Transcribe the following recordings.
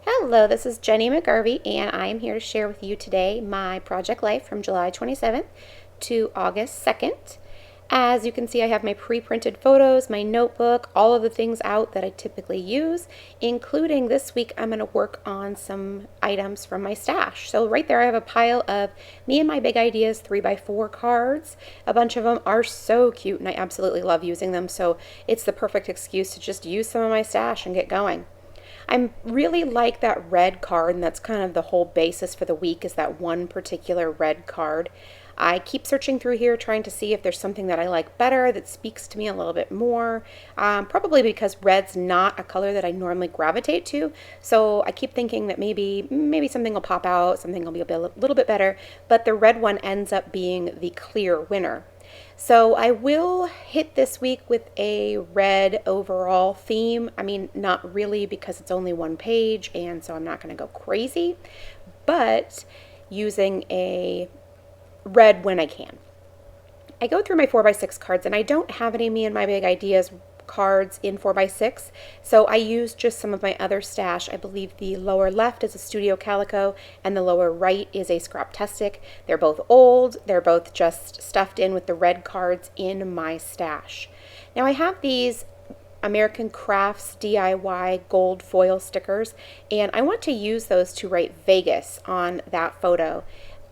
Hello, this is Jenny McGarvey, and I am here to share with you today my project life from July 27th to August 2nd. As you can see, I have my pre-printed photos, my notebook, all of the things out that I typically use, including this week I'm going to work on some items from my stash. So right there I have a pile of me and my big ideas 3x4 cards. A bunch of them are so cute and I absolutely love using them, so it's the perfect excuse to just use some of my stash and get going. I really like that red card, and that's kind of the whole basis for the week is that one particular red card. I keep searching through here trying to see if there's something that I like better that speaks to me a little bit more. Probably because red's not a color that I normally gravitate to, so I keep thinking that maybe something will pop out, something will be a little bit better, but the red one ends up being the clear winner. So I will hit this week with a red overall theme. I mean, not really because it's only one page and so I'm not going to go crazy, but using a red when I can. I go through my 4x6 cards and I don't have any Me and My Big Ideas cards in 4x6, so I use just some of my other stash. I believe the lower left is a Studio Calico and the lower right is a Scraptastic. They're both old, they're both just stuffed in with the red cards in my stash. Now I have these American Crafts DIY gold foil stickers, and I want to use those to write Vegas on that photo.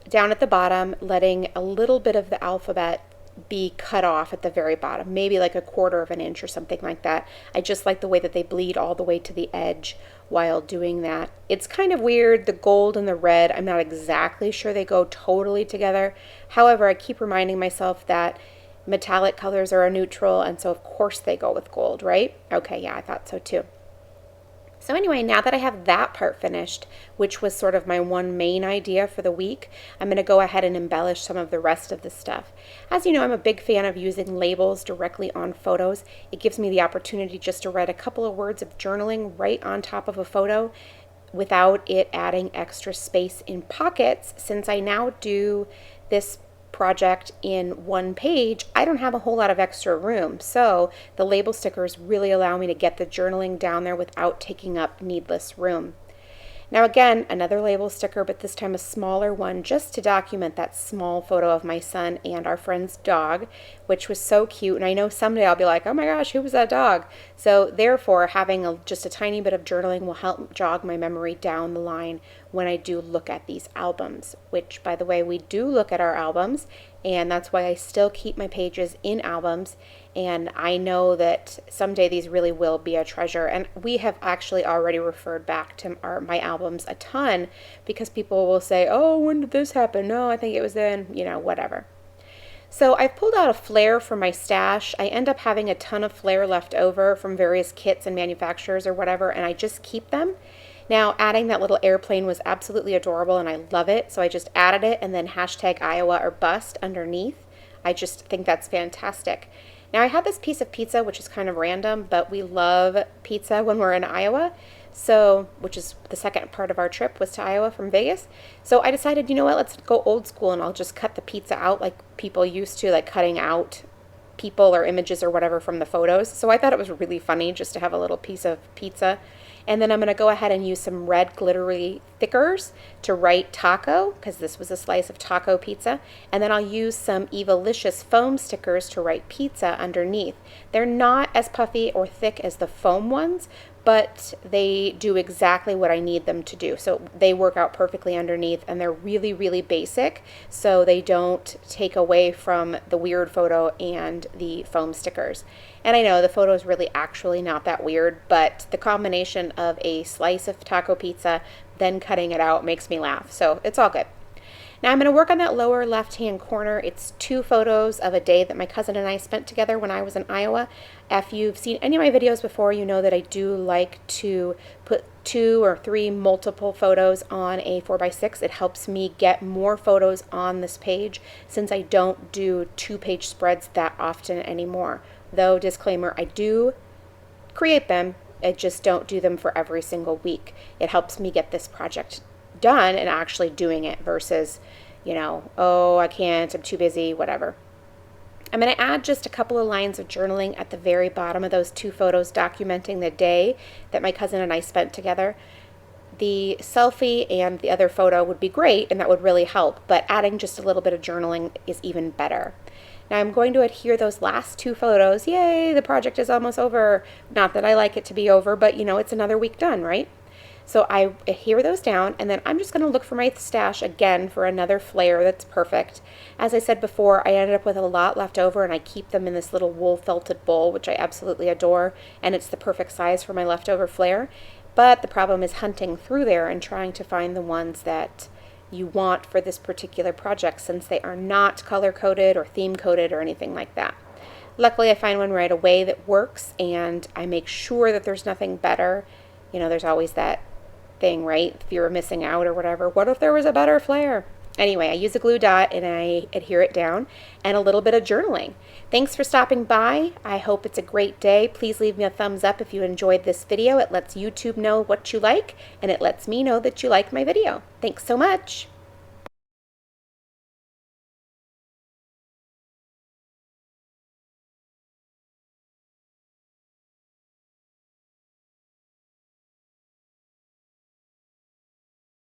Down at the bottom, letting a little bit of the alphabet be cut off at the very bottom, maybe like a quarter of an inch or something like that. I just like the way that they bleed all the way to the edge while doing that. It's kind of weird, the gold and the red, I'm not exactly sure they go totally together. However, I keep reminding myself that metallic colors are a neutral, and so of course they go with gold, right? Okay, yeah, I thought so too. So anyway, now that I have that part finished, which was sort of my one main idea for the week, I'm going to go ahead and embellish some of the rest of the stuff. As you know, I'm a big fan of using labels directly on photos. It gives me the opportunity just to write a couple of words of journaling right on top of a photo without it adding extra space in pockets. Since I now do this project in one page, I don't have a whole lot of extra room. So the label stickers really allow me to get the journaling down there without taking up needless room. Now again, another label sticker, but this time a smaller one, just to document that small photo of my son and our friend's dog, which was so cute. And I know someday I'll be like, oh my gosh, who was that dog? So therefore, having just a tiny bit of journaling will help jog my memory down the line when I do look at these albums, which, by the way, we do look at our albums, and that's why I still keep my pages in albums. And I know that someday these really will be a treasure. And we have actually already referred back to my albums a ton because people will say, oh, when did this happen? No, I think it was then, whatever. So I've pulled out a flare from my stash. I end up having a ton of flare left over from various kits and manufacturers or whatever, and I just keep them. Now, adding that little airplane was absolutely adorable and I love it, so I just added it and then hashtag Iowa or bust underneath. I just think that's fantastic. Now, I had this piece of pizza, which is kind of random, but we love pizza when we're in Iowa, so which is the second part of our trip was to Iowa from Vegas. So I decided, you know what, let's go old school and I'll just cut the pizza out like people used to, like cutting out people or images or whatever from the photos. So I thought it was really funny just to have a little piece of pizza. And then I'm going to go ahead and use some red glittery thickers to write taco, because this was a slice of taco pizza. And then I'll use some Evalicious foam stickers to write pizza underneath. They're not as puffy or thick as the foam ones, but they do exactly what I need them to do. So they work out perfectly underneath, and they're really, really basic, so they don't take away from the weird photo and the foam stickers. And I know the photo is really actually not that weird, but the combination of a slice of taco pizza, then cutting it out makes me laugh. So it's all good. Now I'm going to work on that lower left-hand corner. It's 2 photos of a day that my cousin and I spent together when I was in Iowa. If you've seen any of my videos before, you know that I do like to put 2 or 3 multiple photos on a 4x6. It helps me get more photos on this page since I don't do 2-page spreads that often anymore. Though, disclaimer, I do create them, I just don't do them for every single week. It helps me get this project done and actually doing it versus, oh, I can't, I'm too busy, whatever. I'm going to add just a couple of lines of journaling at the very bottom of those 2 photos documenting the day that my cousin and I spent together. the selfie and the other photo would be great, and that would really help, but adding just a little bit of journaling is even better. Now I'm going to adhere those last 2 photos. Yay, the project is almost over. Not that I like it to be over, but you know, it's another week done, right? So I adhere those down, and then I'm just going to look for my stash again for another flare that's perfect. As I said before, I ended up with a lot left over, and I keep them in this little wool felted bowl, which I absolutely adore, and it's the perfect size for my leftover flare. But the problem is hunting through there and trying to find the ones that you want for this particular project, since they are not color-coded or theme-coded or anything like that. Luckily, I find one right away that works, and I make sure that there's nothing better. You know, there's always that thing, right? If you were missing out or whatever. What if there was a better flare? Anyway, I use a glue dot and I adhere it down, and a little bit of journaling. Thanks for stopping by. I hope it's a great day. Please leave me a thumbs up if you enjoyed this video. It lets YouTube know what you like, and it lets me know that you like my video. Thanks so much.